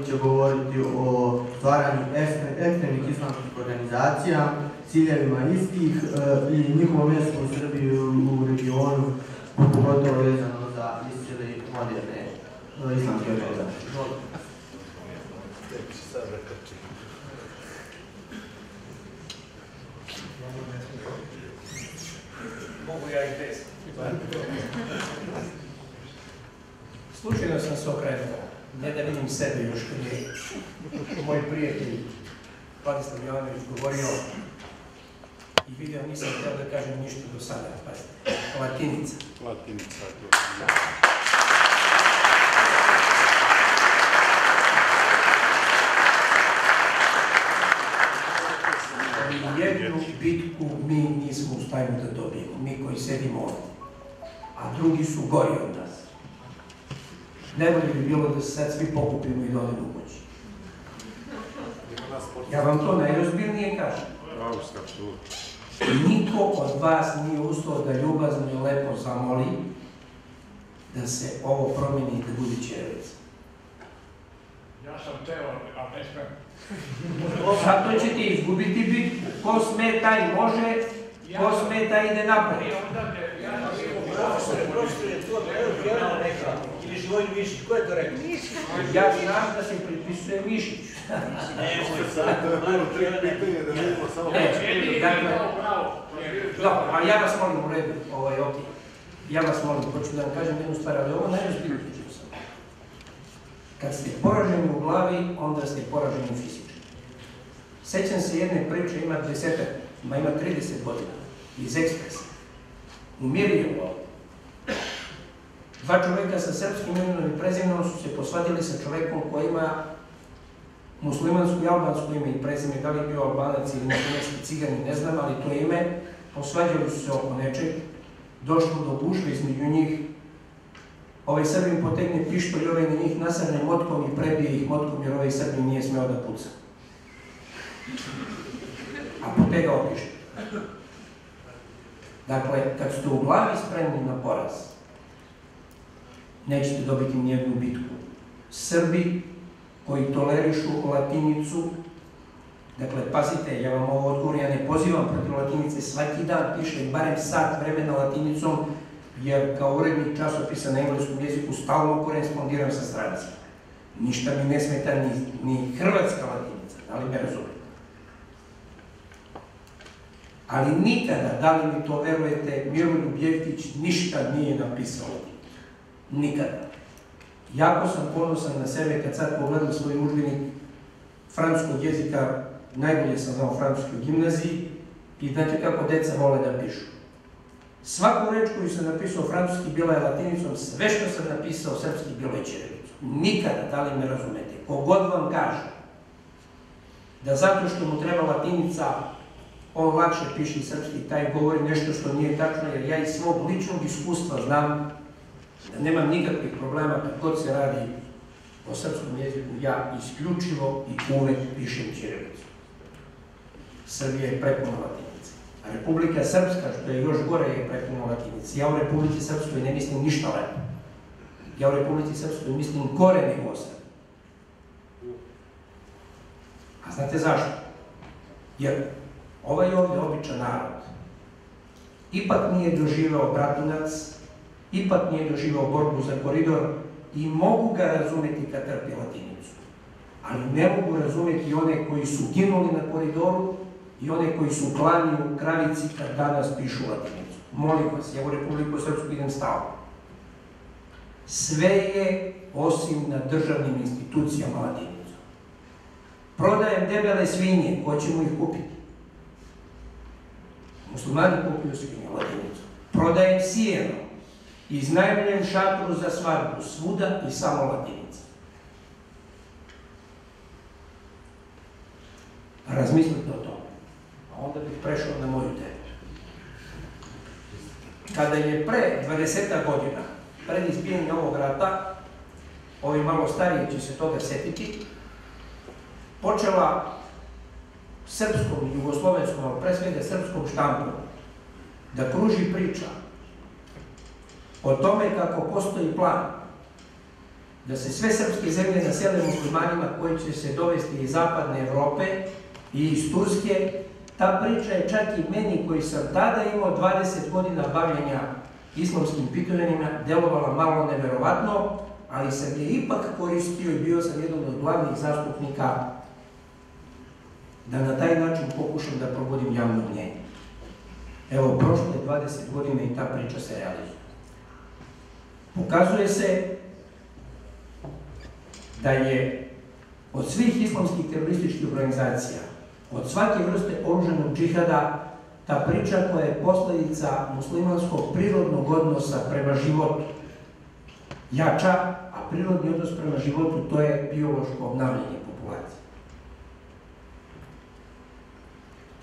koji će govoriti o stvaranju ekstremnih islamskih organizacija, ciljevima istih i njihovom mjestu u Srbiji u regionu, pogotovo vezano za iscijeli moderne islamske organizacije. Mogu ja i bez. Slučajno sam se okrenuo, ne da vidim sebe još kad je moj prijatelj Vladislav Jovanović govorio i video, nisam htio da kažem ništa do sada, pazite, latinica. Latinica, Jednu bitku mi nismo u stanju da dobijemo, mi koji sedimo ovdje, a drugi su gori od nas. Najbolje bi bilo da se sad svi pokupimo i dolemo u kući. Ja vam to najozbiljnije kažem. Niko od vas nije ustao da ljubazno i lepo zamoli da se ovo promeni i da bude ćirilica. Ja sam teo, a ne smem. Zato ćete izgubiti bitku. Ko sme taj može, ko sme taj ide napred. Profesor je to vjerno rekao, ili Živojin Mišić, ko je to rekao? Ja znam da se pripisuje Mišiću. A ja vas molim u redu, ja vas molim, hoću da vam kažem jednu stvar, ali ovo najozbiljnije ću sam. Kad ste poraženi u glavi, onda ste poraženi fizički. Sećam se jedne priče, ima 30 godina, iz Ekspresa. U Mirjevu ovdje. Dva čoveka sa srpskim imenom i prezimenom su se posvadili sa čovekom koji ima muslimansko i albansko ime i prezime, da li je bio Albanac ili muslimanski cigani, ne znam, ali to ime, posvađali su se oko nečeg, došlo do gužve između njih, ovaj Srbin potegne pištolj, ovaj na njih nasrne motkom i prebije ih motkom, jer ovaj Srbin nije smeo da puca. A potegao pištolj. Dakle, kad ste u glavi spremni na poraz, nećete dobiti nijednu bitku. Srbi koji tolerišu latinicu, dakle, pazite, ja vam ovo odgovorim, ja ne pozivam protiv latinice, svaki dan pišem barem sat vremena latinicom, jer kao urednik časopisa na engleskom jeziku stalno korespondiram sa strancima. Ništa mi ne smeta ni hrvatska latinica, da li me razumete? Ali nikada, da li mi to verujete, Miroljub Jeftić ništa nije napisao latinicu. Nikada. Jako sam ponosan na sebe kad sad pogledam svoj udžbenik francuskog jezika, najbolje sam znao francuski u gimnaziji i znate kako deca vole da pišu. Svaku reč koju sam napisao francuski bila je latinicom, sve što sam napisao srpski bilo je ćirilicom. Nikada, da li me razumete, kogod vam kaže da zato što mu treba latinica, on lakše piše i srpski, taj govori nešto što nije tačno, jer ja iz svog ličnog iskustva znam da nemam nikakvih problema kad god se radi o srpskom jeziku, ja isključivo i uvek pišem ćirilicom. Srbija je prepuna latinice. A Republika Srpska, što je još gore, je prepuna latinice. Ja u Republici Srpskoj ne mislim ništa lepo. Ja u Republici Srpskoj mislim gore nego o Srbiji. A znate zašto? Jer ovaj ovdje običan narod ipak nije doživeo Bratunac, ipak nije doživeo borbu za koridor i mogu ga razumeti kad trpi latinicu. Ali ne mogu razumeti one koji su ginuli na koridoru i one koji su klani u Kravici kad danas pišu latinicu. Molim vas, ja u Republiku Srpsku idem stalno. Sve je osim na državnim institucijama latinicu. Prodajem debele svinje, ko ćemo ih kupiti? Muslimani kupuju svinje latinicu. Prodajem sijeno, iznajmljujem šatoru za svadbu, svuda i samo latinica. Razmislite o tome. A onda bih prešao na moju temu. Kada je pre 20 godina, pred izbijanje ovog rata, ovi malo stariji će se toga setiti, počela srpskom i jugoslovenskom, ali pre svega srpskom štampom, da kruži priča o tome kako postoji plan da se sve srpske zemlje nasele muslimanima koji će se dovesti iz zapadne Evrope i iz Turske. Ta priča je čak i meni, koji sam tada imao 20 godina bavljenja islamskim pitanjima, delovala malo neverovatno, ali sam je ipak koristio i bio sam jedan od glavnih zastupnika da na taj način pokušam da probudim javno mnjenje. Evo, prošlo je 20 godina i ta priča se realizuje. Pokazuje se da je od svih islamskih terorističkih organizacija, od svake vrste oružanog džihada, ta priča koja je posledica muslimanskog prirodnog odnosa prema životu jača, a prirodni odnos prema životu to je biološko obnavljanje populacije.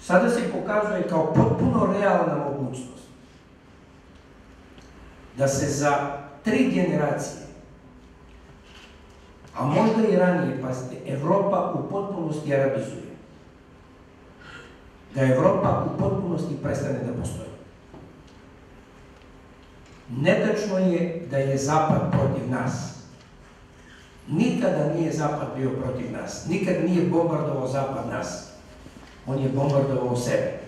Sada se pokazuje kao potpuno realna mogućnost da se za 3 generacije, a možda i ranije, pazite, Evropa u potpunosti arabizuje. Da Evropa u potpunosti prestane da postoji. Netačno je da je Zapad protiv nas. Nikada nije Zapad bio protiv nas. Nikad nije bombardovao Zapad nas. On je bombardovao sebe.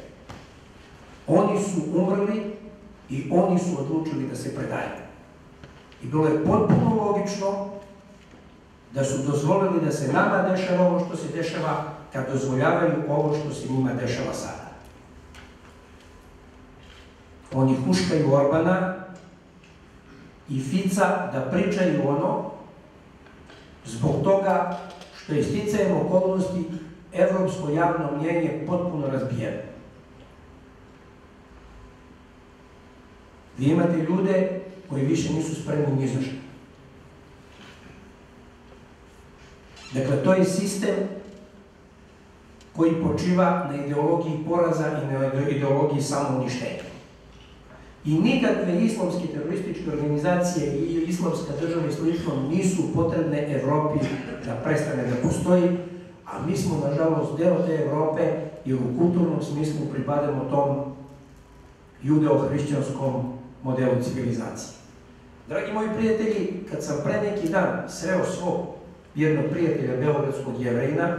Oni su umrli i oni su odlučili da se predaju. I bilo je potpuno logično da su dozvolili da se nama dešava ovo što se dešava, kad dozvoljavaju ovo što se njima dešava sada. Oni huškaju Orbana i Fica da pričaju ono zbog toga što je sticajem okolnosti evropsko javno mnjenje potpuno razbijeno. Vi imate ljude koji više nisu spremni ni za što. Dakle, to je sistem koji počiva na ideologiji poraza i na ideologiji samouništenja. I nikakve islamske terorističke organizacije i islamska država i slično nisu potrebne Evropi da prestane da postoji, a mi smo, nažalost, deo te Evrope jer u kulturnom smislu pripadamo tom judeo-hrišćanskom modelu civilizacije. Dragi moji prijatelji, kad sam pre neki dan sreo svog jednog prijatelja beogradskog Jevrejina,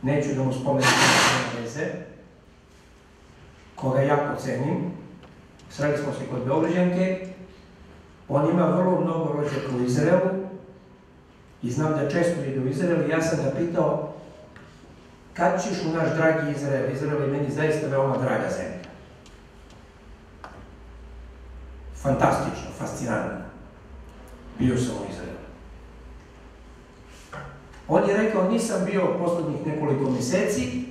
neću da mu spomenem na veze, koga jako cenim, sreli smo se kod Beograđanke, on ima vrlo mnogo rođaka u Izraelu i znam da često ide u Izrael i ja sam ga pitao kad ćeš u naš dragi Izrael? Izrael je meni zaista veoma draga zemlja. Fantastično, fascinantno. Bio sam u Izraelu. On je rekao, nisam bio poslednjih nekoliko meseci,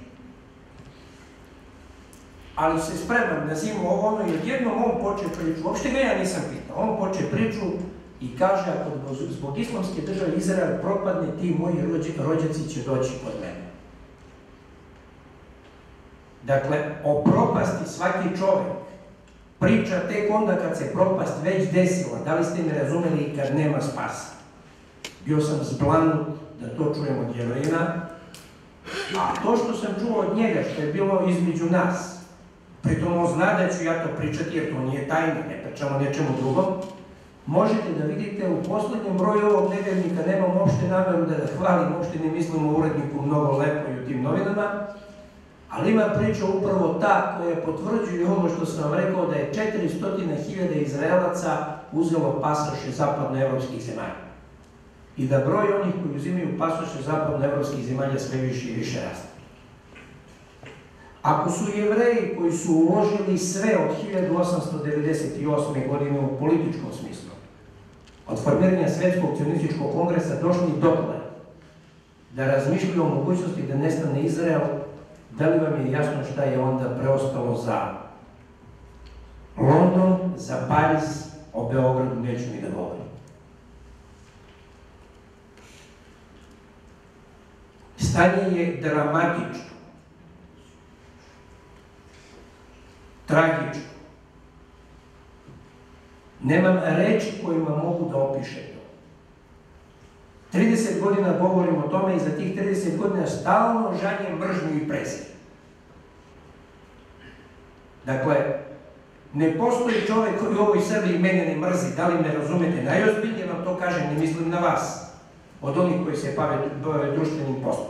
ali se spremam na zimu ovo ono i odjednom on poče priču, uopšte ga ja nisam pitao, on poče priču i kaže, ako zbog islamske države Izrael propadne, ti moji rođaci će doći kod mene. Dakle, o propasti svaki čovek priča tek onda kad se propast već desila, da li ste me razumeli, kad nema spasa. Bio sam zblanut da to čujem od Jevrejina, a to što sam čuo od njega, što je bilo između nas, pritom on zna da ću ja to pričati jer to nije tajna, ne pričamo nečemu drugom, možete da vidite u poslednjem broju ovog nedeljnika, nemam uopšte nameru da ga hvalim, uopšte ne mislim o uredniku mnogo lepo i u tim novinama, ali ima priča upravo ta koja potvrđuje ovo što sam vam rekao, da je 400.000 Izraelaca uzelo pasoše zapadnoevropskih zemalja. I da broj onih koji uzimaju pasoše zapadnoevropskih zemalja sve više i više raste. Ako su Jevreji koji su uložili sve od 1898. godine u političkom smislu, od formiranja Svetskog cionističkog kongresa došli dotle da razmišljaju o mogućnosti da nestane Izrael, da li vam je jasno šta je onda preostalo za London, za Pariz, o Beogradu neću ni da govorim. Stanje je dramatično, tragično. Nemam reči kojima mogu da opišem to. 30 godina govorim o tome i za tih 30 godina stalno žanjem mržnju i prezir. Dakle, Ne postoji čovjek koji u ovoj Srbiji mene ne mrzi, da li me razumete? Najozbiljnije vam to kažem, ne mislim na vas, od onih koji se bave društvenim poslom.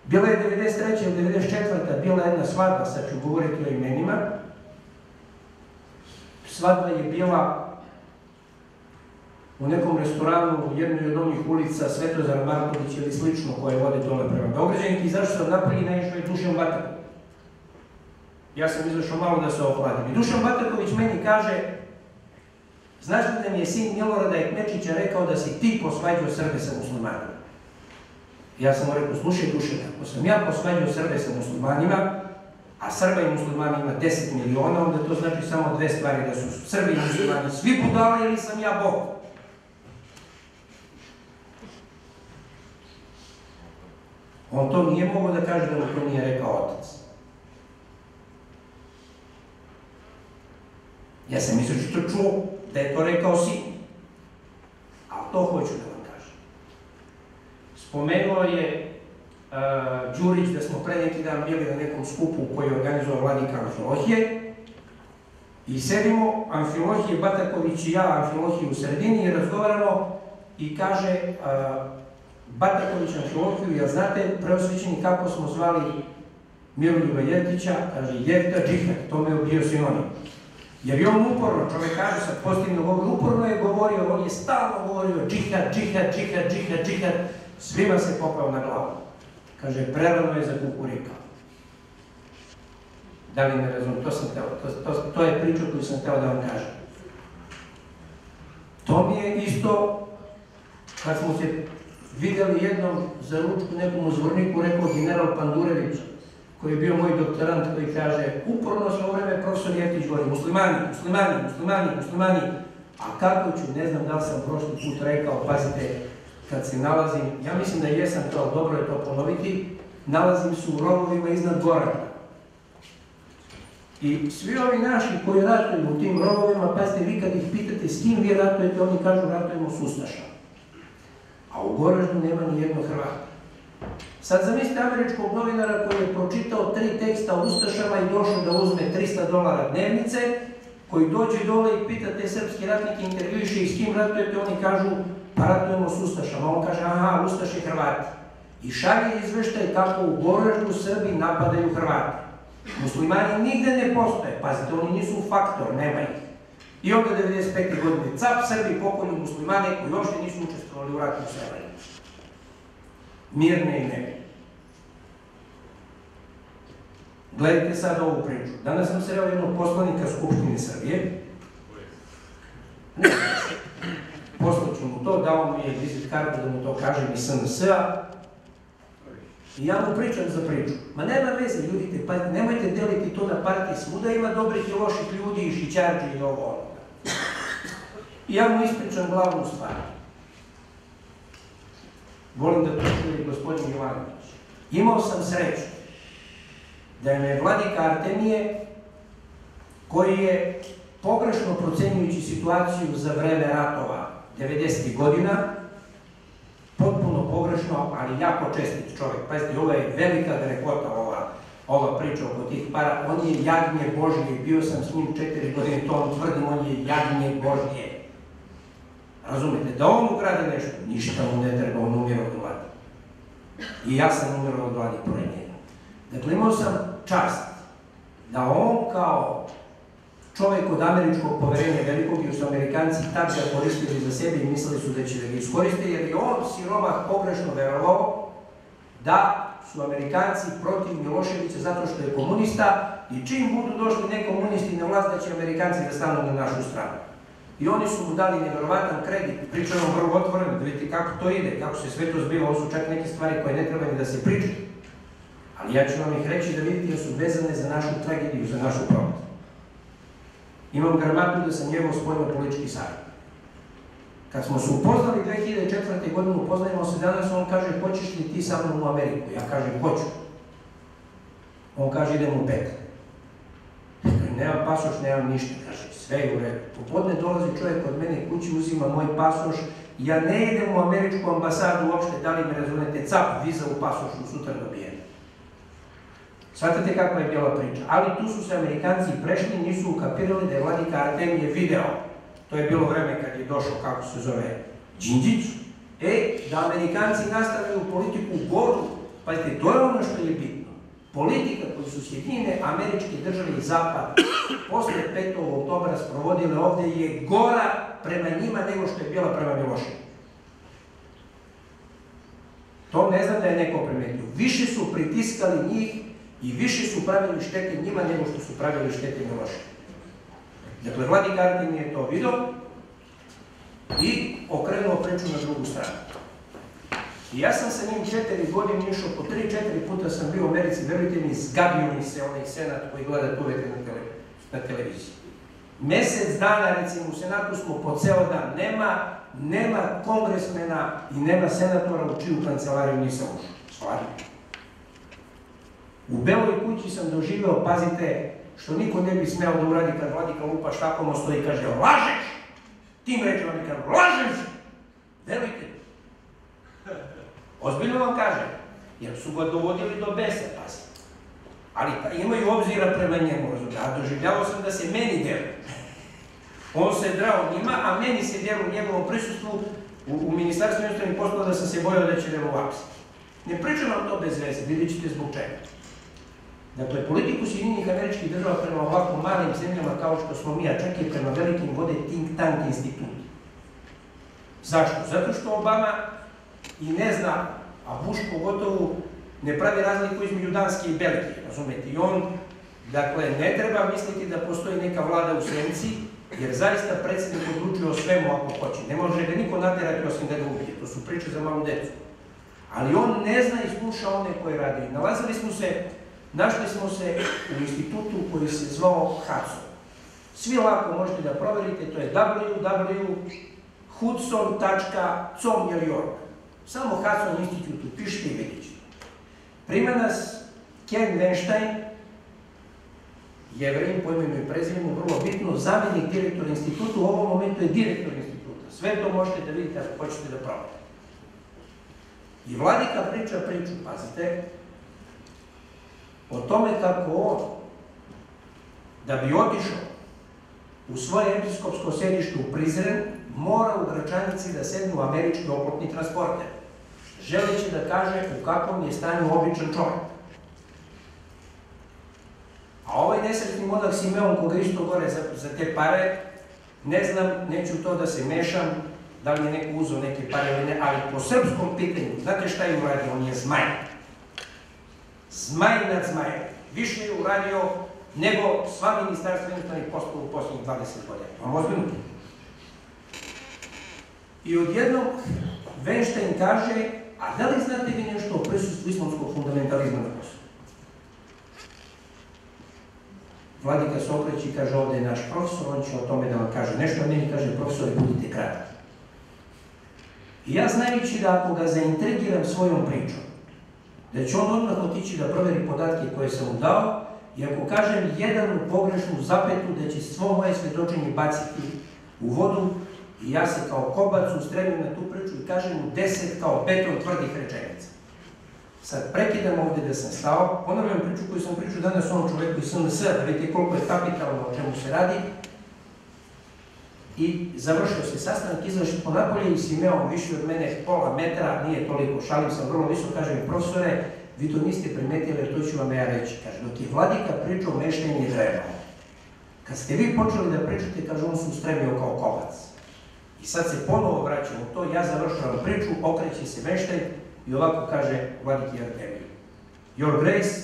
Bila je 93. ili 94. bila jedna svadba, sad ću govoriti o imenima. Svadba je bila u nekom restoranu u jednoj od onih ulica Svetozar Marković ili slično koje vode dole prema Beograđanki. I zašto sam napolje naišao je Dušan Bataković. Ja sam izašao malo da se ohladim. I Dušan Bataković meni kaže, znaš li da mi je sin Milorada Ekmečića rekao da si ti posvađao Srbe sa muslimanima? Ja sam mu rekao, slušaj Dušan, ako sam ja posvađao Srbe sa muslimanima, a Srba i muslimani ima 10 miliona, onda to znači samo dve stvari, da su Srbi i muslimani svi budali ili sam ja Bog. On to nije mogao da kaže da mu to nije rekao otac. Ja sam mislio što čuo da je to rekao sin. Ali to hoću da vam kažem. Spomenuo je Đurić da smo pre neki dan bili na nekom skupu koji je organizovao vladika Amfilohije i sedimo, Amfilohije, Bataković i ja, Amfilohije u sredini, i razgovaramo i kaže Bataković Amfilohiju, jel znate, preosvećeni, kako smo zvali Miroljuba Jeftića? Kaže, Jefta džihad, to me je bio sinonim. Jer je on uporno, čovjek kaže sad postignut govor, uporno je govorio, on je stalno govorio džihad, džihad, džihad, džihad, džihad, svima se popao na glavu. Kaže, prerano je za kukurika. Da li me razumije? To je priča koju sam hteo da vam kažem. To mi je isto, kad smo se videli jednom za ručku nekom u Zvorniku, rekao general Pandurević, koji je bio moj doktorant, koji kaže, uporno sve u vreme profesor Jeftić govori, muslimani, muslimani, muslimani, muslimani. A kako ću, ne znam da li sam prošli put rekao, pazite, kad se nalazim, ja mislim da jesam to, dobro je to ponoviti, nalazim se u rovovima iznad Gorana. I svi ovi naši koji ratuju u tim rovovima, pazite, vi kad ih pitate s kim vi ratujete, oni kažu ratujemo s ustašama. A u Goraždu nema ni jednog Hrvata. Sad zamislite američkog novinara koji je pročitao 3 teksta o ustašama i došao da uzme $300 dnevnice, koji dođe dole i pita te srpski ratnike, intervjuiše i s kim ratujete, oni kažu pa ratujemo s ustašama. On kaže aha, ustaši Hrvati. I šalje izveštaj kako u Goraždu Srbi napadaju Hrvati. Muslimani nigde ne postoje, pazite, oni nisu faktor, nema ih. I onda 95. godine cap Srbi pokolju muslimane koji uopšte nisu učestvovali u ratu u Srebrenici. Mirne i nebe. Gledajte sad ovu priču. Danas sam sreo jednog poslanika Skupštine Srbije. Ne, poslaću mu to, dao mi je vizit kartu da mu to kažem iz SNS-a. I ja mu pričam za priču. Ma nema veze, ljudi, pa nemojte deliti to na partiji, svuda ima dobrih i loših ljudi i šićarđi i ovo ono. I ja mu ispričam glavnu stvar. Volim da to čuje gospodin Jovanović. Imao sam sreću da je me vladika Artemije, koji je pogrešno procenjujući situaciju za vreme ratova 90. godina, potpuno pogrešno, ali jako čestit čovjek. Pazite, ovo je velika grehota ova priča oko tih para. On je jagnje Božje, bio sam s njim 4 godine, to vam tvrdim, on je jagnje Božje. Razumite, da on ukrade nešto, ništa mu ne treba, on umire od gladi. I ja sam umiro od gladi pored njega. Dakle, imao sam čast da on kao čovjek od američkog poverenja velikog, i su Amerikanci tad ga koristili za sebe i mislili su da će da ga iskoriste, jer je on siromah pogrešno verovao da su Amerikanci protiv Miloševića zato što je komunista i čim budu došli ne komunisti na vlast da će Amerikanci da stanu na našu stranu. I oni su mu dali nevjerovatan kredit, pričamo vrlo otvoreno, da vidite kako to ide, kako se sve to zbiva, ovo su čak neke stvari koje ne treba ni da se pričaju. Ali ja ću vam ih reći da vidite jer su vezane za našu tragediju, za našu propast. Imam gramatu da sam njegov spoljno-politički savjet. Kad smo se upoznali 2004. godine, upoznajemo se danas, on kaže, hoćeš li ti sa mnom u Ameriku? Ja kažem, hoću. On kaže, idem u petak. Nemam pasoš, nemam ništa, kaže, sve je u redu. Popodne dolazi čovjek od mene kući, uzima moj pasoš, ja ne idem u američku ambasadu uopšte, da li me razumete, cap, viza u pasošu, sutra dobijem. Shvatate kakva je bila priča. Ali tu su se Amerikanci prešli, nisu ukapirali da je vladika Artemije video. To je bilo vreme kad je došao, kako se zove, Đinđić. Da Amerikanci nastavljaju politiku goru. Pazite, to je ono što je bitno. Politika koju su Sjedinjene Američke Države i Zapad posle 5. oktobra sprovodile ovde je gora prema njima nego što je bila prema Miloševiću. To ne znam da je neko primetio. Više su pritiskali njih i više su pravili štete njima nego što su pravili štete Miloševiću. Dakle, vladika Artemije je to vidio i okrenuo priču na drugu stranu. I ja sam sa njim 4 godine išao, po 3-4 puta sam bio u Americi, verujte mi, zgabio mi se onaj senat koji gledate uvek na televiziji. Mesec dana, recimo, u senatu smo po ceo dan, nema kongresmena i nema senatora u čiju kancelariju nisam ušao. Stvarno. U Beloj kući sam doživeo, pazite, što niko ne bi smeo da uradi kad vladika lupa štakom o stoji i kaže lažeš! Tim rečima mi kaže lažeš! Verujte. Ozbiljno vam kažem, jer su ga dovodili do besa, pazite. Ali imaju obzira prema njemu, a doživljavao sam da se meni delu. On se drao njima, a meni se delu u njegovom prisustvu u Ministarstvu inostranih poslova da sam se bojao da će da mu vapsiti. Ne pričam vam to bez veze, vidjet ćete zbog čega. Dakle, politiku Sjedinjenih Američkih Država prema ovako malim zemljama kao što smo mi, a čak i prema velikim vode think tank institut. Zašto? Zato što Obama i ne zna, a Bush pogotovo ne pravi razliku između Danske i Belgije, razumete? I on, dakle, ne treba misliti da postoji neka vlada u senci, jer zaista predsjednik odlučuje o svemu ako hoće. Ne može ga niko naterati osim da ga ubije, to su priče za malu decu. Ali on ne zna i sluša one koje radi. Našli smo se u institutu koji se zvao Hudson. Svi lako možete da proverite, to je www.hudson.com. Samo Hudson institutu, pišite i vidjet ćete. Prima nas Ken Weinstein, Jevrin, po imenu i prezimenu, vrlo bitno, zamjenik direktora instituta, u ovom momentu je direktor instituta. Sve to možete da vidite ako hoćete da proverite. I vladika priča priču, pazite, o tome kako on, da bi otišao u svoje episkopsko sedište u Prizren, mora u Gračanici da sedne u američki oklopni transporter, želeći da kaže u kakvom je stanju običan čovjek. A ovaj nesretni modak Simeon, koga isto gore za te pare, ne znam, neću to da se mešam, da li je neko uzeo neke pare ili ne, ali po srpskom pitanju, znate šta je uradio? On je zmaj. Zmaj nad zmajem. Više je uradio nego sva ministarstva inostranih poslova u posljednjih 20 godina. Vam ozbiljno? I odjednom Weinstein kaže, a da li znate vi nešto o prisustvu islamskog fundamentalizma na Kosovu? Vladika se okreće i kaže, ovde je naš profesor, on će o tome da vam kaže nešto, a meni kaže, profesore, budite kratki. I ja znajući da ako ga zaintrigiram svojom pričom, da će on odmah otići da proveri podatke koje sam mu dao i ako kažem jednu pogrešnu zapetu da će svo moje svedočenje baciti u vodu i ja se kao kobac ustremim na tu priču i kažem mu 10 kao beton tvrdih rečenica. Sad prekidam ovde da sam stao, ponavljam priču koju sam pričao danas o onom čoveku iz SNS, da vidite koliko je kapitalno o čemu se radi. I završio se sastanak, izašli po napolje i Simeon više od mene pola metra, nije toliko, šalim sam vrlo visoko, kažem, profesore, vi to niste primetili, jer to ću vam ja reći. Kaže, dok je vladika pričao, meštenje drevno. Kad ste vi počeli da pričate, kaže, on se ustremio kao kovac. I sad se ponovo vraćamo to, ja završavam priču, okreće se mešten i ovako kaže vladiki Artemiju. Your Grace,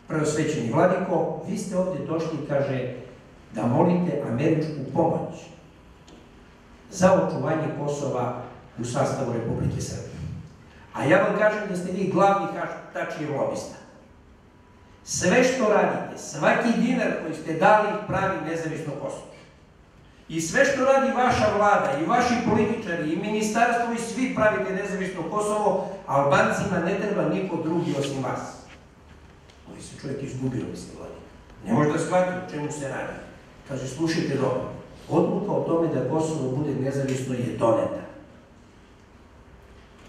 preosvećeni vladiko, vi ste ovdje došli, kaže, da molite američku pomoć za očuvanje Kosova u sastavu Republike Srbije. A ja vam kažem da ste vi glavni tačni lobista. Sve što radite, svaki dinar koji ste dali pravi nezavisno Kosovo. I sve što radi vaša vlada i vaši političari i ministarstvo i svi pravite nezavisno Kosovo, Albancima ne treba niko drugi osim vas. Ovi se čovjek izgubio, misle vladi. Ne može da shvati o čemu se radi. Kaže, slušajte dobro, odluka o tome da Kosovo bude nezavisno je doneta.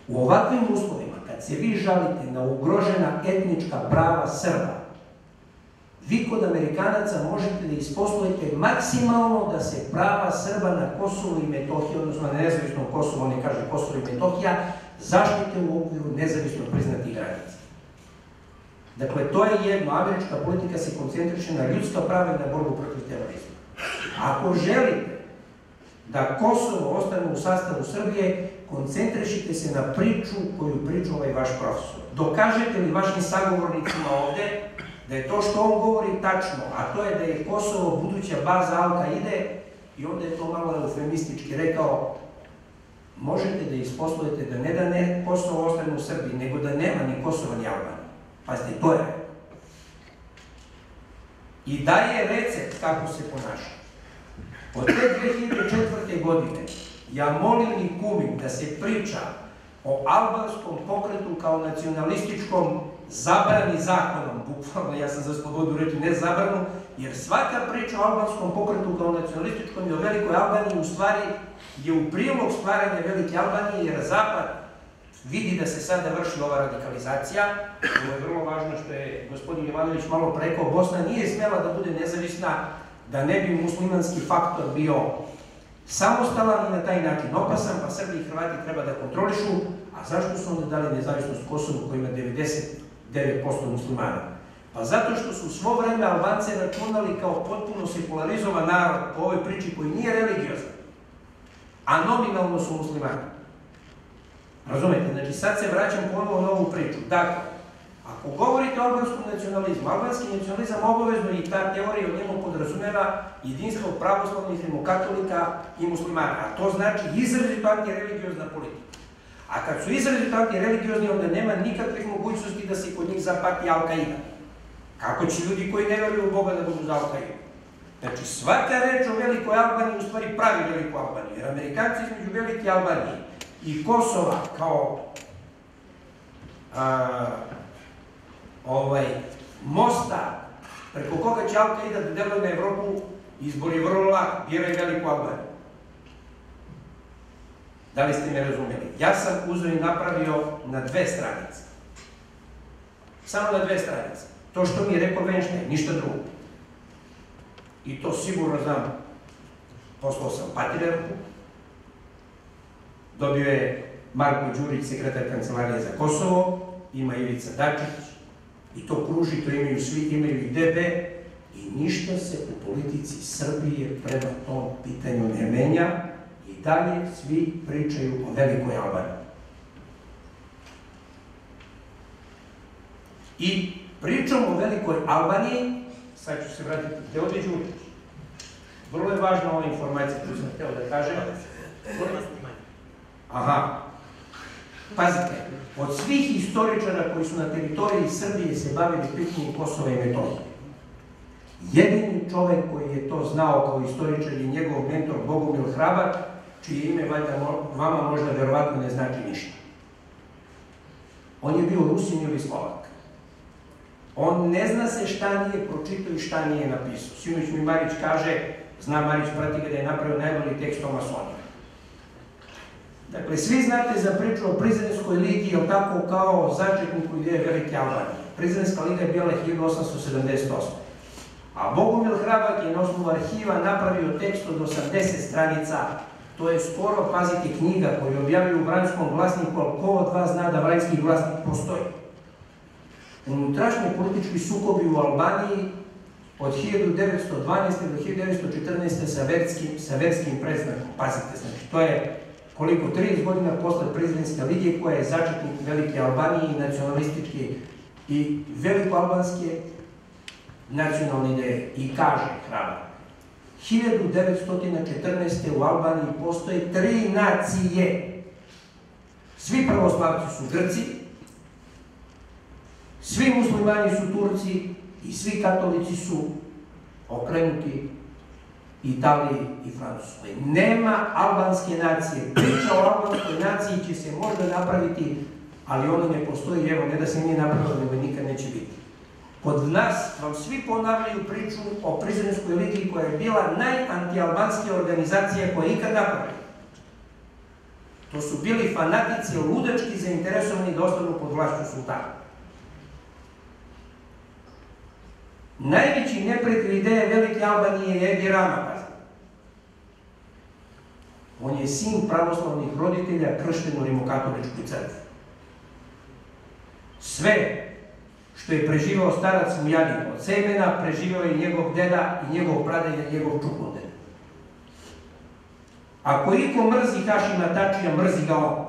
U ovakvim uslovima, kad se vi žalite na ugrožena etnička prava Srba, vi kod Amerikanaca možete da isposlujete maksimalno da se prava Srba na Kosovu i Metohiji, odnosno na nezavisnom Kosovu, on ne kaže Kosovo i Metohija, zaštite u okviru nezavisno priznatih granica. Dakle, to je jedno. Američka politika se koncentriše na ljudska prava i na borbu protiv terorizma. Ako želite da Kosovo ostane u sastavu Srbije, koncentrišite se na priču koju priča ovaj vaš profesor. Dokažete li vašim sagovornicima ovde da je to što on govori tačno, a to je da je Kosovo buduća baza Al-Kaide, i onda je to malo eufemistički rekao, možete da isposlujete da ne da Kosovo ostane u Srbiji, nego da nema ni Kosova ni Albanije. Pazite, to je. I daje recept kako se ponaša. Od te 2004. godine ja molim i kumim da se priča o albanskom pokretu kao nacionalističkom zabrani zakonom, bukvalno ja sam za slobodu reći ne zabranu, jer svaka priča o albanskom pokretu kao nacionalističkom i o Velikoj Albaniji u stvari je u prilog stvaranja Velike Albanije, jer Zapad vidi da se sada vrši ova radikalizacija. Ovo je vrlo važno što je gospodin Jovanović malo rekao, Bosna nije smela da bude nezavisna, da ne bi muslimanski faktor bio samostalan i na taj način opasan, pa Srbi i Hrvati treba da kontrolišu. A zašto su onda dali nezavisnost Kosovu koji ima 99% muslimana? Pa zato što su svo vreme Albance računali kao potpuno sekularizovan narod po ovoj priči koji nije religiozan, a nominalno su muslimani. Razumete? Znači sad se vraćam ponovo na ovu priču. Dakle, ako govorite o albanskom nacionalizmu, albanski nacionalizam obavezno i ta teorija od njemu podrazumeva jedinstvo pravoslavnih, rimokatolika i muslimana. A to znači izrazito antireligiozna politika. A kad su izrazito antireligiozni, onda nema nikakvih mogućnosti da se kod njih zapati Al-Kaida. Kako će ljudi koji ne veruju u Boga da budu za Al-Kaidu? Znači, svaka reč o Velikoj Albaniji u stvari pravi Veliku Albaniju. Jer Amerikanci između Velike Albanije i Kosova kao mosta preko koga će Al-Kaida da deluje na Evropu, izbor je vrlo lak, biraj Veliku Albaniju. Da li ste me razumeli? Ja sam uzeo i napravio na 2 stranice. Samo na 2 stranice. To što mi je rekao Venštajn, ništa drugo. I to sigurno znam. Poslao sam Patrijarhu, dobio je Marko Đurić, sekretar Kancelarije za Kosovo, ima Ivica Dačić, i to kruži, to imaju svi, imaju i DB, i ništa se u politici Srbije prema tom pitanju ne menja, i dalje svi pričaju o Velikoj Albaniji. I pričom o Velikoj Albaniji, sad ću se vratiti Teodor Đurić. Vrlo je važna ova informacija koju sam hteo da kažem. Aha. Pazite, od svih istoričara koji su na teritoriji Srbije se bavili pitanjem Kosova i Metohije, jedini čovek koji je to znao kao istoričar je njegov mentor Bogomil Hrabar, čije ime vama možda verovatno ne znači ništa. On je bio Rusin ili Slovak. On ne zna se šta nije pročitao i šta nije napisao. Sinoć mi Marić kaže, zna Marić, prati ga da je napravio najbolji tekst o masonima. Dakle, svi znate za priču o Prizrenskoj ligi, jel tako, kao začetniku ideje Velike Albanije. Prizrenska liga je bila 1878. A Bogomil Hrabar je na osnovu arhiva napravio tekst od 80 stranica. To je skoro, pazite, knjiga koju objavio u Vranjskom glasniku, ali ko od vas zna da Vranjski glasnik postoji? Unutrašnji politički sukobi u Albaniji od 1912. do 1914. sa verskim predznakom. Pazite, znači, to je koliko 30 godina posle Prizrenske lige koja je začetnik Velike Albanije i nacionalističke i velikoalbanske nacionalne ideje. I kaže Hrabar, 1914. u Albaniji postoje 3 nacije. Svi pravoslavci su Grci, svi muslimani su Turci i svi katolici su okrenuti Italiji i Francuskoj. Nema albanske nacije. Priča o albanskoj naciji će se možda napraviti, ali ona ne postoji. Evo, ne da se nije napravila, nego nikad neće biti. Kod nas vam svi ponavljaju priču o Prizrenskoj ligi koja je bila najantialbanskija organizacija koja je ikad napravila. To su bili fanatici, ludački zainteresovani da ostanu pod vlašću sultana. Najveći neprijatelj ideje Velike Albanije je Edi Rama. On je sin pravoslavnih roditelja kršten u Rimokatoličkoj crkvi. Sve što je preživao starac Mujadin od semena, preživao je njegov deda i njegov pradeda i njegov čukundeda. Ako iko mrzi Hašima Tačija, mrzi ga on.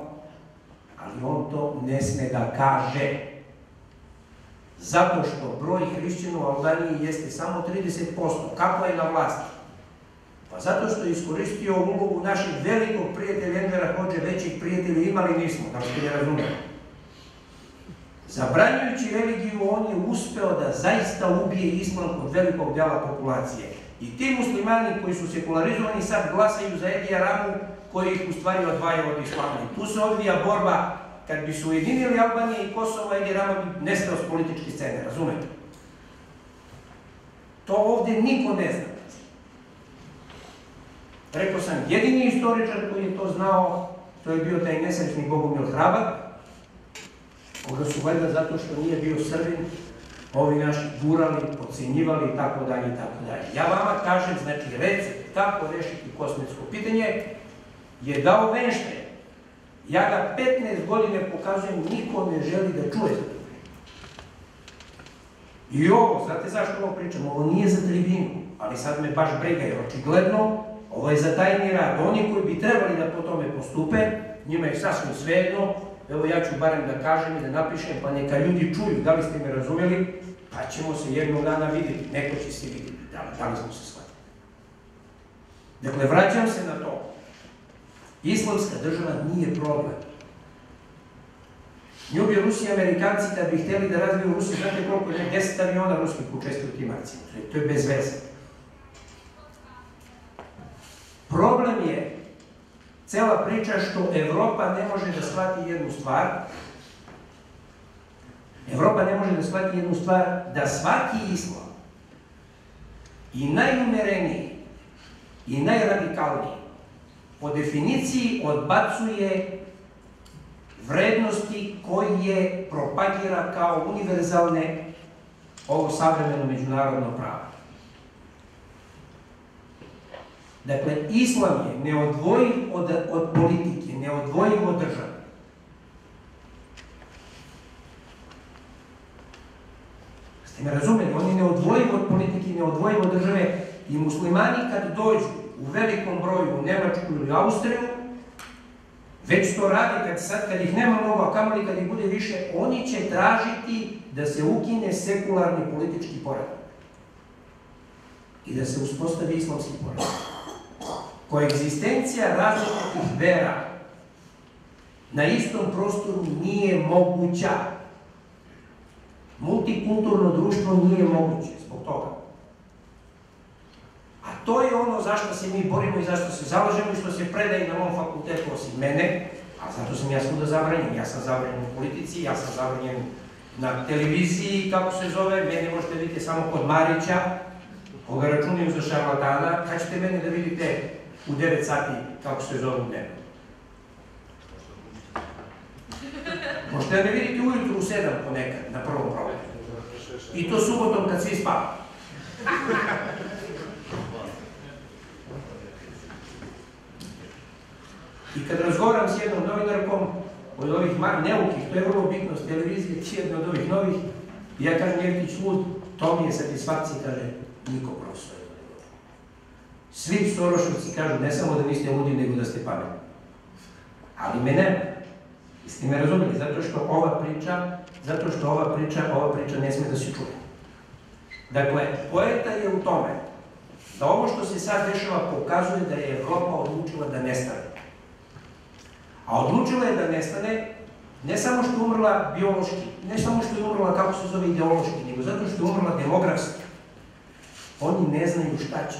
Ali on to ne sme da kaže. Zato što broj hrišćana u Albaniji jeste samo 30%. Kako je na vlasti? Pa zato što je iskoristio ulogu našeg velikog prijatelja Envera Hodže, većih prijatelja imali nismo, da ste ne razumeli. Zabranjujući religiju, on je uspeo da zaista ubije islam kod velikog dela populacije. I ti muslimani koji su sekularizovani sad glasaju za Edija Ramu, koji ih u stvari odvaja od islama. I tu se odvija borba, kad bi se ujedinili Albanija i Kosovo, Edi Rama bi nestao s političke scene, razumete? To ovde niko ne zna. Rekao sam, jedini istoričar koji je to znao, to je bio taj nesrećni Bogomil Hrabar, koga su valjda zato što nije bio Srbin, ovi naši gurali, podcenjivali i tako dalje i tako dalje. Ja vama kažem, znači, recept kako rešiti kosmetsko pitanje je dao Venštajn. Ja ga 15 godine pokazujem, niko ne želi da čuje za to. I ovo, znate zašto ovo pričam? Ovo nije za tribinu, ali sad me baš briga, jer očigledno ovo je za tajni rad. Oni koji bi trebali da po tome postupe, njima je sasvim svejedno. Evo ja ću barem da kažem i da napišem, pa neka ljudi čuju, da li ste me razumeli, pa ćemo se jednog dana vidjeti, neko će se vidjeti, da li smo se shvatili. Dakle, vraćam se na to. Islamska država nije problem. Nju bi Rusi i Amerikanci, kad bi htjeli da razviju Rusi, znate koliko je, 10 aviona ruskih učestvuju u tim akcijama. To je bez veze. Problem je cela priča što Evropa ne može da shvati jednu stvar. Evropa ne može da shvati jednu stvar, da svaki islam, i najumereniji, i najradikalniji, po definiciji odbacuje vrednosti koje propagira kao univerzalne ovo savremeno međunarodno pravo. Dakle, islam je neodvojiv od politike, neodvojiv od države. Ste me razumeli? On je neodvojiv od politike, neodvojiv od države i muslimani kad dođu u velikom broju u Nemačku ili Austriju, već to rade kad ih nema mnogo, a kamoli kad ih bude više, oni će tražiti da se ukine sekularni politički poredak i da se uspostavi islamski poredak. Koegzistencija različitih vera na istom prostoru nije moguća. Multikulturno društvo nije moguće zbog toga. A to je ono zašto se mi borimo i zašto se zalažemo i što se predaje na mom fakultetu osim mene, a zato sam ja svuda zabranjen. Ja sam zabranjen u politici, ja sam zabranjen na televiziji, kako se zove, mene možete vidjeti samo kod Marića, koga računaju za šarlatana. Kad ćete mene da vidite u 9 sati, kako se zove u dnevno? Možete da me vidite ujutru u 7 ponekad, na prvom programu. I to subotom kad svi spavaju. I kad razgovaram s jednom novinarkom od ovih neukih, to je vrlo bitno s televizije, jedna od ovih novih, i ja kažem, Jevtić lud, to mi je satisfakcija, kaže, niko profesor. Svi Soroševci kažu, ne samo da niste ludi, nego da ste pametni. Ali me ne. Jeste me razumeli? Zato što ova priča ne sme da se čuje. Dakle, poeta je u tome da ovo što se sad dešava pokazuje da je Evropa odlučila da nestane. A odlučila je da nestane ne samo što je umrla biološki, ne samo što je umrla, kako se zove, ideološki, nego zato što je umrla demografski. Oni ne znaju šta će.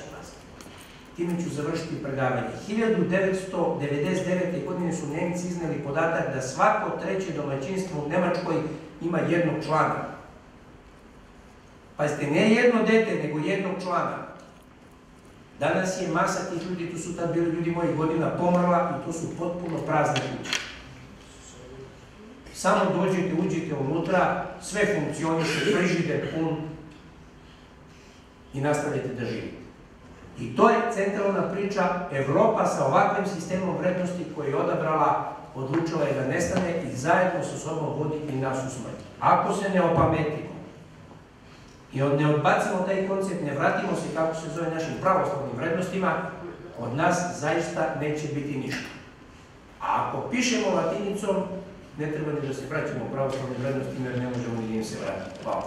Time ću završiti predavanje. 1999. godine su Nemci izneli podatak da svako treće domaćinstvo u Nemačkoj ima jednog člana. Pazite, ne jedno dete, nego jednog člana. Danas je masa tih ljudi, tu su tad bili ljudi mojih godina, pomrla i to su potpuno prazne kuće. Samo dođete, uđite unutra, sve funkcioniše, frižider pun i nastavljate da živite. I to je centralna priča. Evropa sa ovakvim sistemom vrednosti koji je odabrala, odlučila je da nestane i zajedno sa sobom vodi i nas u smrt. Ako se ne opametimo i ne odbacimo taj koncept, ne vratimo se, kako se zove, našim pravoslavnim vrednostima, od nas zaista neće biti ništa. A ako pišemo latinicom, ne treba ni da se vraćamo pravoslavnim vrednostima jer ne možemo ni da im se vratiti. Hvala.